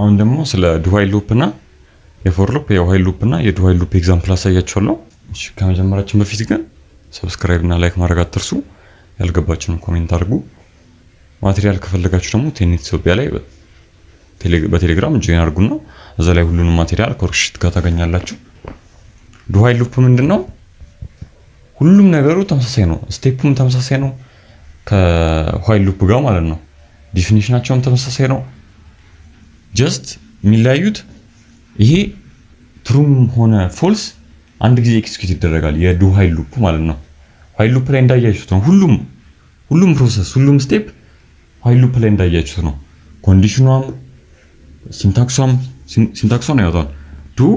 አሁን ደግሞ ስለ ዱዋይል ሉፕ እና የፎር ሉፕ የዋይል ሉፕ እና የዱዋይል ሉፕ ኤግዛምፕል አሳያችኋለሁ። እሺ ከመጀመራችን በፊት ግን ሰብስክራይብ እና ላይክ ማድረግ አትርሱ። ያልገባችሁን ኮሜንት አድርጉ። ማቴሪያል ከፈለጋችሁ ደግሞ ቴኒት ኢትዮጵያ ላይ በቴሌግራም ጆይን አድርጉና እዛ ላይ ሁሉንም ማቴሪያል ኮርክሽት ጋር ታገኛላችሁ። ዱዋይል ሉፕ ምንድነው? ሁሉም ነገሩ ተመሳሳይ ነው። ስቴፑም ተመሳሳይ ነው ከዋይል ሉፕ ጋር ማለት ነው። ዲፊኒሽናቸውም ተመሳሳይ ነው። ጀስት የሚለያዩት ይሄ ትሩም ሆነ ፎልስ አንድ ጊዜ ኤክስኪዩት ይደረጋል የዱዋይል ሉፕ ማለት ነው። ዋይል ሉፕ ላይ እንዳያችሁት ነው ሁሉም ፕሮሰስ ሁሉም ስቴፕ ዋይል ሉፕ ላይ እንዳያችሁት ነው። ኮንዲሽኗም ሲንታክሷን ያወጣል ዱ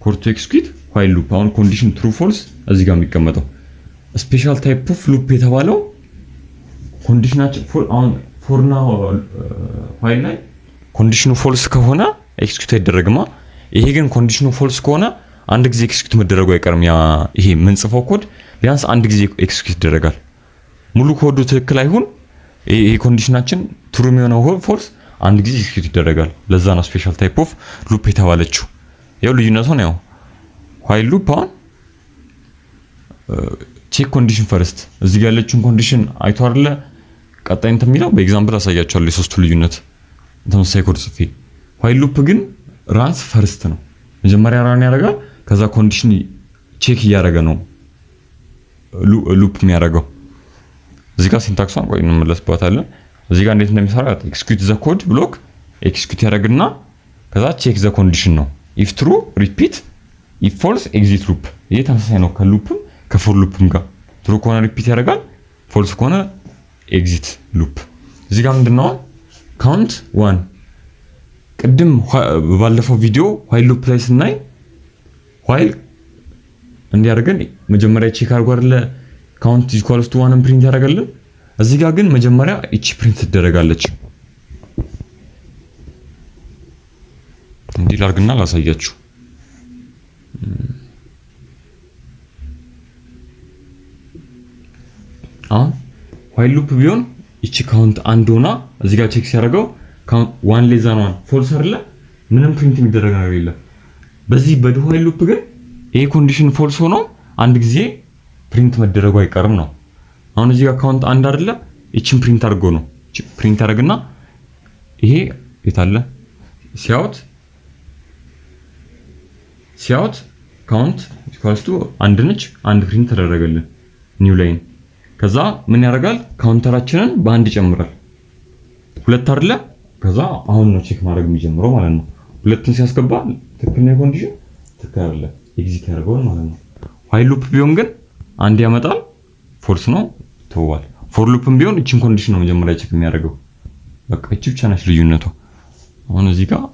ኮር ቱ ኤክስኪዩት ዋይል ሉፕ። አሁን ኮንዲሽን ትሩ ፎልስ እዚህ ጋር የሚቀመጠው ስፔሻል ታይፕ ኦፍ ሉፕ የተባለው ኮንዲሽናችን አሁን ፎርና ዋይል ላይ ኮንዲሽኑ ፎልስ ከሆነ ኤክስኪዩት አይደረግማ። ይሄ ግን ኮንዲሽኑ ፎልስ ከሆነ አንድ ጊዜ ኤክስኪዩት መደረጉ አይቀርም። ይሄ የምንጽፈው ኮድ ቢያንስ አንድ ጊዜ ኤክስኪዩት ይደረጋል። ሙሉ ኮዱ ትክክል አይሁን ይሄ ኮንዲሽናችን ትሩ የሚሆነው ፎልስ አንድ ጊዜ ኤክስኪዩት ይደረጋል። ለዛ ነው ስፔሻል ታይፕ ኦፍ ሉፕ የተባለችው። ያው ልዩነቱ ነው። ዋይል ሉፕ አሁን ቼክ ኮንዲሽን ፈርስት እዚህ ጋር ያለችውን ኮንዲሽን አይቶ አይደለ ቀጣይ እንትን የሚለው በኤግዛምፕል አሳያችኋለሁ የሶስቱ ልዩነት ተመሳሳይ ኮድ ጽፌ። ዋይል ሉፕ ግን ራንስ ፈርስት ነው። መጀመሪያ ራን ያደርጋል፣ ከዛ ኮንዲሽን ቼክ እያደረገ ነው ሉፕ የሚያደርገው። እዚህ ጋር ሲንታክሷን ቆይ እንመለስባታለን። እዚህ ጋር እንዴት እንደሚሰራ ኤክስኪዩት ዘ ኮድ ብሎክ ኤክስኪዩት ያደርግና ከዛ ቼክ ዘ ኮንዲሽን ነው። ኢፍ ትሩ ሪፒት፣ ኢፍ ፎልስ ኤግዚት ሉፕ። ይሄ ተመሳሳይ ነው ከሉፕም ከፎር ሉፕም ጋር። ትሩ ከሆነ ሪፒት ያደርጋል፣ ፎልስ ከሆነ ኤግዚት ሉፕ። እዚህ ጋር ምንድነው ካውንት ዋን። ቅድም ባለፈው ቪዲዮ ዋይል ሉፕ ላይ ስናይ ዋይል እንዲያደርገን መጀመሪያ ቼክ አድርጎ አይደለ ካውንት ኢኳልስ ቱ 1 ፕሪንት ያደርጋልን። እዚህ ጋር ግን መጀመሪያ እቺ ፕሪንት ትደረጋለች። እንዲህ ላድርግና ላሳያችሁ። አሁን ዋይል ሉፕ ቢሆን እቺ ካውንት አንድ ሆና እዚህ ጋር ቼክ ሲያደርገው ካውንት 1 ሌስ ዛን 1 ፎልስ አይደለ ምንም ፕሪንት የሚደረግ ነገር የለም። በዚህ በዱዋይል ሉፕ ግን ይሄ ኮንዲሽን ፎልስ ሆኖ አንድ ጊዜ ፕሪንት መደረጉ አይቀርም ነው። አሁን እዚህ ጋር ካውንት አንድ አይደለ እቺን ፕሪንት አድርጎ ነው ፕሪንት ያደርግና ይሄ የታለ ሲያውት ካውንት ኢኳልስ ቱ አንድ ነች፣ አንድ ፕሪንት ተደረገልን ኒው ላይን። ከዛ ምን ያደርጋል ካውንተራችንን በአንድ ይጨምራል። ሁለት አይደለ ከዛ አሁን ነው ቼክ ማድረግ የሚጀምረው ማለት ነው። ሁለቱን ሲያስገባ ትክክል ነው ኮንዲሽን ትክክል አይደለ ኤግዚት ያደርገዋል ማለት ነው። ዋይል ሉፕ ቢሆን ግን አንድ ያመጣል ፎልስ ነው ተዋል። ፎር ሉፕም ቢሆን እቺን ኮንዲሽን ነው መጀመሪያ ቼክ የሚያደርገው። በቃ እቺ ብቻ ነች ልዩነቷ። አሁን እዚህ ጋር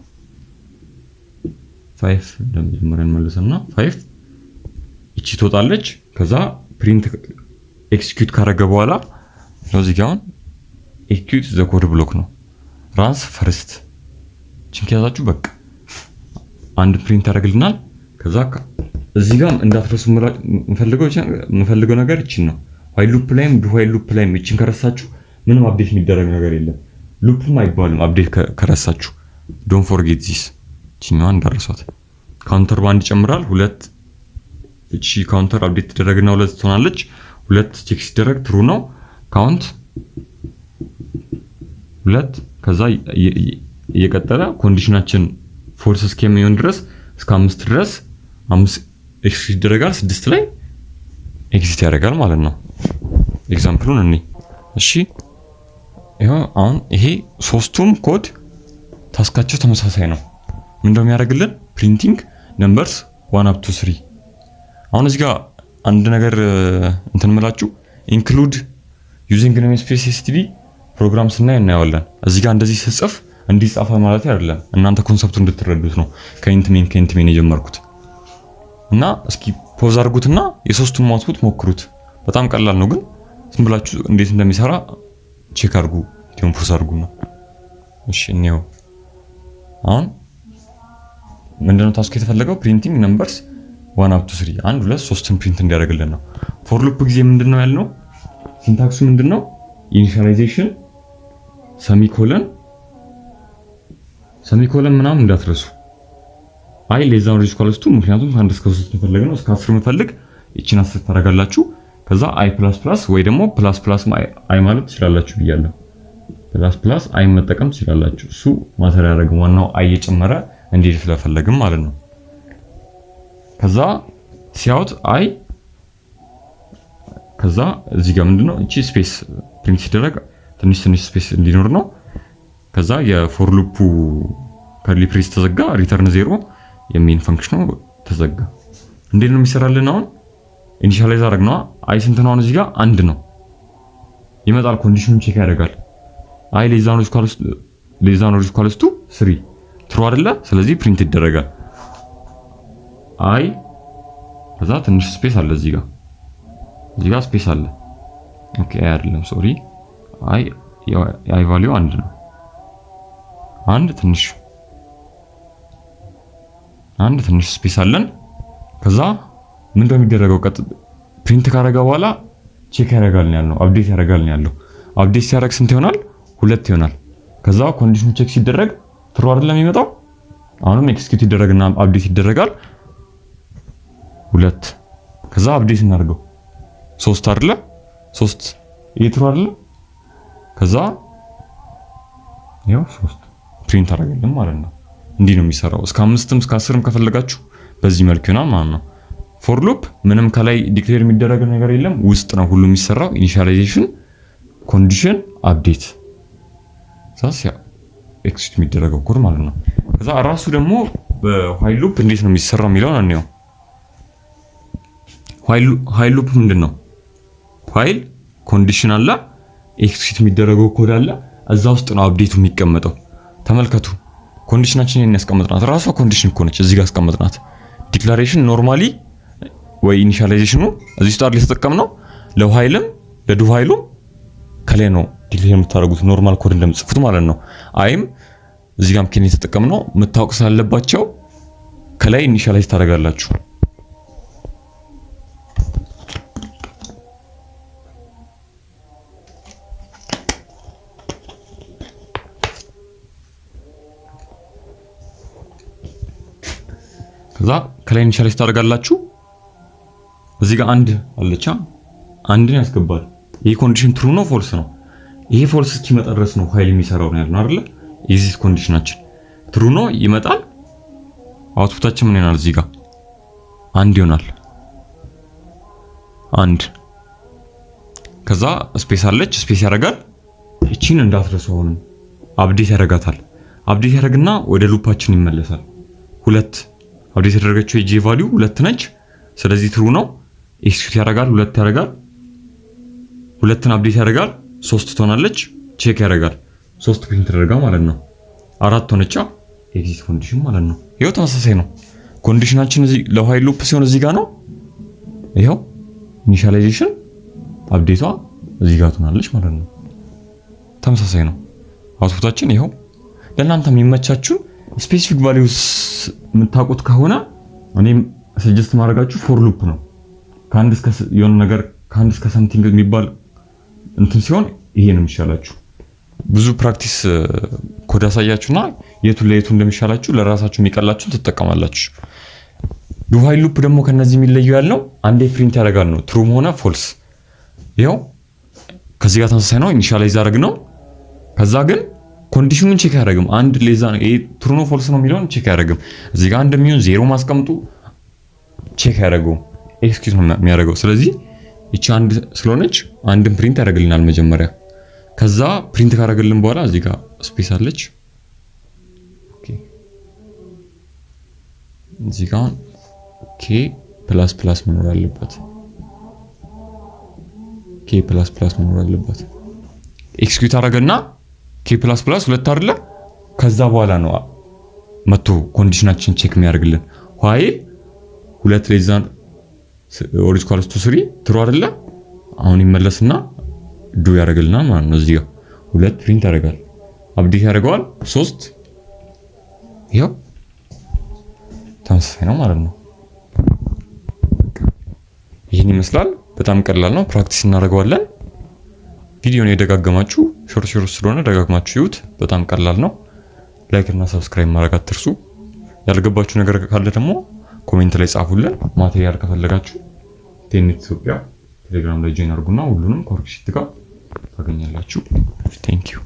5 እንደመጀመሪያ እንመለስና 5 እቺ ትወጣለች። ከዛ ፕሪንት ኤክስኪዩት ካደረገ በኋላ እዚህ ጋር ኤክስኪዩት ዘ ኮድ ብሎክ ነው ራንስ ፈርስት። እቺን ከያዛችሁ በቃ አንድ ፕሪንት ያደርግልናል። ከዛ እዚህ ጋር እንዳትረሱ የምፈልገው ነገር እቺን ነው። ዋይል ሉፕ ላይም ዱዋይል ሉፕ ላይም እቺን ከረሳችሁ ምንም አፕዴት የሚደረግ ነገር የለም። ሉፕም አይባልም አፕዴት ከረሳችሁ። ዶንት ፎርጌት ዚስ። እቺኛዋን እንዳረሷት ካውንተር ባንድ ይጨምራል። ሁለት እቺ ካውንተር አፕዴት ተደረገና ሁለት ትሆናለች። ሁለት ቼክ ሲደረግ ትሩ ነው ካውንት ሁለት። ከዛ እየቀጠለ ኮንዲሽናችን ፎልስ እስከሚሆን ድረስ እስከ 5 ድረስ 5 ኤክሲት ይደረጋል። 6 ላይ ኤግዚት ያደርጋል ማለት ነው። ኤግዛምፕሉን እኔ እሺ ይሄው አሁን ይሄ ሶስቱም ኮድ ታስካቸው ተመሳሳይ ነው። ምን እንደሚያደርግልን ፕሪንቲንግ ነምበርስ 1 up to 3። አሁን እዚህ ጋር አንድ ነገር እንትን መላችሁ ኢንክሉድ ዩዚንግ ኔምስፔስ ኤስቲዲ ፕሮግራም ስናይ እናያለን። እዚህ ጋር እንደዚህ ስጽፍ እንዲጻፈ ማለት አይደለም። እናንተ ኮንሰፕቱን እንድትረዱት ነው ከኢንት ሜን የጀመርኩት። እና እስኪ ፖዝ አድርጉትና የሶስቱን አውትፑት ሞክሩት። በጣም ቀላል ነው፣ ግን ዝም ብላችሁ እንዴት እንደሚሰራ ቼክ አድርጉ። ቪዲዮን ፖዝ አድርጉና እሺ እንየው። አሁን ምንድነው ታስክ የተፈለገው? ፕሪንቲንግ ነምበርስ 1 up to 3 1 2 3ን ፕሪንት እንዲያደርግልን ነው። ፎር ሉፕ ጊዜ ምንድነው ያልነው? ሲንታክሱ ምንድነው? ኢኒሺያላይዜሽን ሰሚኮለን ሰሚኮለን ምናምን እንዳትረሱ። አይ ሌዛን ሪጅ ኳልስቱ ምክንያቱም ከአንድ እስከ 3 እንፈልግ ነው። እስከ 10 እንፈልግ እቺን 10 ታደርጋላችሁ። ከዛ አይ ፕላስ ፕላስ ወይ ደግሞ ፕላስ ፕላስ አይ ማለት ትችላላችሁ ብያለሁ። ፕላስ ፕላስ አይ መጠቀም ትችላላችሁ። እሱ ማተር ያደርግም ዋናው አይ እየጨመረ እንዲህ ስለፈለግም ማለት ነው። ከዛ ሲያውት አይ ከዛ እዚህ ጋር ምንድነው እቺ ስፔስ ፕሪንት ሲደረግ ትንሽ ስፔስ እንዲኖር ነው። ከዛ የፎር ሉፑ ከርሊ ብሬስ ተዘጋ፣ ሪተርን 0 የሚን ፈንክሽኑ ተዘጋ። እንዴት ነው የሚሰራልን? አሁን ኢኒሻላይዝ አደረግነው። አይ ስንት ነው? እዚህ ጋር 1 ነው ይመጣል። ኮንዲሽኑን ቼክ ያደርጋል። አይ ሌዛን ሪጅ ኳልስቱ 3 ትሩ አይደለ? ስለዚህ ፕሪንት ይደረጋል። አይ ከዛ ትንሽ ስፔስ አለ እዚህ ጋር ስፔስ አለ። ኦኬ አይ አይደለም ሶሪ። አይ ቫልዩ 1 ነው። አንድ ትንሽ ስፔስ አለን። ከዛ ምን እንደሚደረገው ፕሪንት ካረጋ በኋላ ቼክ ያደርጋል ያለው አፕዴት ያደርጋል ያለው። አፕዴት ሲያደርግ ስንት ይሆናል? 2 ይሆናል። ከዛ ኮንዲሽኑ ቼክ ሲደረግ ትሩ አይደለም የሚመጣው። አሁንም ኤክስኪዩት ይደረግና አፕዴት ይደረጋል 2። ከዛ አፕዴት እናድርገው 3 አይደለ? 3 ትሩ አይደለ? ከዛ ያው 3 ፕሪንት አደረገልን ማለት ነው። እንዲህ ነው የሚሰራው። እስከ 5ም እስከ 10ም ከፈለጋችሁ በዚህ መልኩ ይሆናል ማለት ነው። ፎር ሉፕ ምንም ከላይ ዲክሌር የሚደረግ ነገር የለም፣ ውስጥ ነው ሁሉ የሚሰራው። ኢኒሻላይዜሽን፣ ኮንዲሽን፣ አፕዴት ሳሲያ ኤክሲት የሚደረገው ኮድ ማለት ነው። ከዛ ራሱ ደግሞ በዋይል ሉፕ እንዴት ነው የሚሰራው የሚለውን አንየው። ዋይል ሉፕ ምንድነው? ዋይል ኮንዲሽን አለ፣ ኤክሲት የሚደረገው ኮድ አለ፣ እዛ ውስጥ ነው አፕዴቱ የሚቀመጠው። ተመልከቱ፣ ኮንዲሽናችንን ያስቀምጥናት ራሷ ኮንዲሽን እኮ ነች። እዚህ ጋር አስቀምጥናት። ዲክላሬሽን ኖርማሊ ወይ ኢኒሻላይዜሽኑ እዚህ ስታር ላይ ተጠቀምነው። ለዋይልም ለዱ ዋይሉም ከላይ ነው ዲክሌር የምታደርጉት ኖርማል ኮድ እንደምትጽፉት ማለት ነው። አይም እዚህ ጋርም ከኔ ተጠቀምነው መታወቅ ስላለባቸው ከላይ ኢኒሻላይዝ ታደርጋላችሁ። ከዛ ከላይ ኢኒሻላይዝ ታደርጋላችሁ። እዚህ ጋር አንድ አለቻ፣ አንድን ያስገባል። ይሄ ኮንዲሽን ትሩ ነው ፎልስ ነው? ይሄ ፎልስ እስኪመጣ ድረስ ነው ፋይል የሚሰራው ነው ያልነው አይደለ? ኤግዚት ኮንዲሽናችን ትሩ ነው ይመጣል። አውትፑታችን ምን ይሆናል? እዚህ ጋር አንድ ይሆናል። አንድ ከዛ ስፔስ አለች፣ ስፔስ ያደርጋል። እቺን እንዳትረሱ። አሁንም አፕዴት ያደርጋታል። አፕዴት ያደርግና ወደ ሉፓችን ይመለሳል። 2 አፕዴት ያደረገችው የጄ ቫልዩ 2 ነች። ስለዚህ ትሩ ነው። ኤክስኪዩት ያደርጋል፣ 2 ያደርጋል። 2ን አፕዴት ያደርጋል፣ 3 ትሆናለች። ቼክ ያደርጋል፣ 3 ፕሪንት ተደርጋ ማለት ነው። 4 ሆነቻ ኤግዚት ኮንዲሽን ማለት ነው። ይሄው ተመሳሳይ ነው። ኮንዲሽናችን እዚህ ለዋይል ሉፕ ሲሆን እዚህ ጋር ነው። ይሄው ኢኒሻላይዜሽን አፕዴቷ እዚህ ጋር ትሆናለች ማለት ነው። ተመሳሳይ ነው። አውትፑታችን ይሄው። ለእናንተ የሚመቻችሁ ስፔሲፊክ ቫልዩስ የምታውቁት ከሆነ እኔም ሰጀስት ማድረጋችሁ ፎር ሉፕ ነው። ከአንድ እስከ የሆነ ነገር ከአንድ እስከ ሰምቲንግ የሚባል እንትን ሲሆን ይሄ ነው የሚሻላችሁ። ብዙ ፕራክቲስ ኮድ አሳያችሁና የቱን ለየቱ እንደሚሻላችሁ ለራሳችሁ የሚቀላችሁን ትጠቀማላችሁ። ዱዋይል ሉፕ ደግሞ ከነዚህ የሚለየው ያለው አንዴ ፕሪንት ያደርጋል ነው ትሩም ሆነ ፎልስ። ይሄው ከዚህ ጋር ተመሳሳይ ነው። ኢኒሻላይዝ አድርግ ነው። ከዛ ግን ኮንዲሽኑን ቼክ ያደርግም። አንድ ሌዛ ነው ይሄ ትሩ ነው ፎልስ ነው የሚለውን ቼክ ያደርግም። እዚህ ጋር እንደሚሆን 0 ማስቀምጡ ቼክ ያደርገው ኤክስኪዩት ነው የሚያደርገው። ስለዚህ እቺ አንድ ስለሆነች አንድን ፕሪንት ያደርግልናል መጀመሪያ። ከዛ ፕሪንት ካደረገልን በኋላ እዚህ ጋር ስፔስ አለች። ኦኬ እዚህ ጋር ኦኬ ፕላስ ፕላስ መኖር አለበት። ኬ ፕላስ ፕላስ መኖር አለበት። ኤክስኪዩት አደረገና ኬ ፕላስ ፕላስ 2 አይደለ? ከዛ በኋላ ነው መጥቶ ኮንዲሽናችን ቼክ የሚያደርግልን። ዋይል 2 ሌዛን ኦሪጅ ኳልስ ቱ 3 ትሩ አይደለ? አሁን ይመለስና ዱ ያደርግልናል ማለት ነው። እዚህ ጋር 2 ፕሪንት ያደርጋል፣ አፕዴት ያደርገዋል 3። ይሄው ተመሳሳይ ነው ማለት ነው። ይሄን ይመስላል። በጣም ቀላል ነው። ፕራክቲስ እናደርገዋለን። ቪዲዮውን የደጋገማችሁ ሾርት ስለሆነ ደጋግማችሁ ይዩት። በጣም ቀላል ነው። ላይክ እና ሰብስክራይብ ማድረግ አትርሱ። ያልገባችሁ ነገር ካለ ደግሞ ኮሜንት ላይ ጻፉልን። ማቴሪያል ከፈለጋችሁ ቴክኒክ ኢትዮጵያ ቴሌግራም ላይ ጆይን አድርጉና ሁሉንም ከወርክሺት ጋር ታገኛላችሁ። ቴንክ ዩ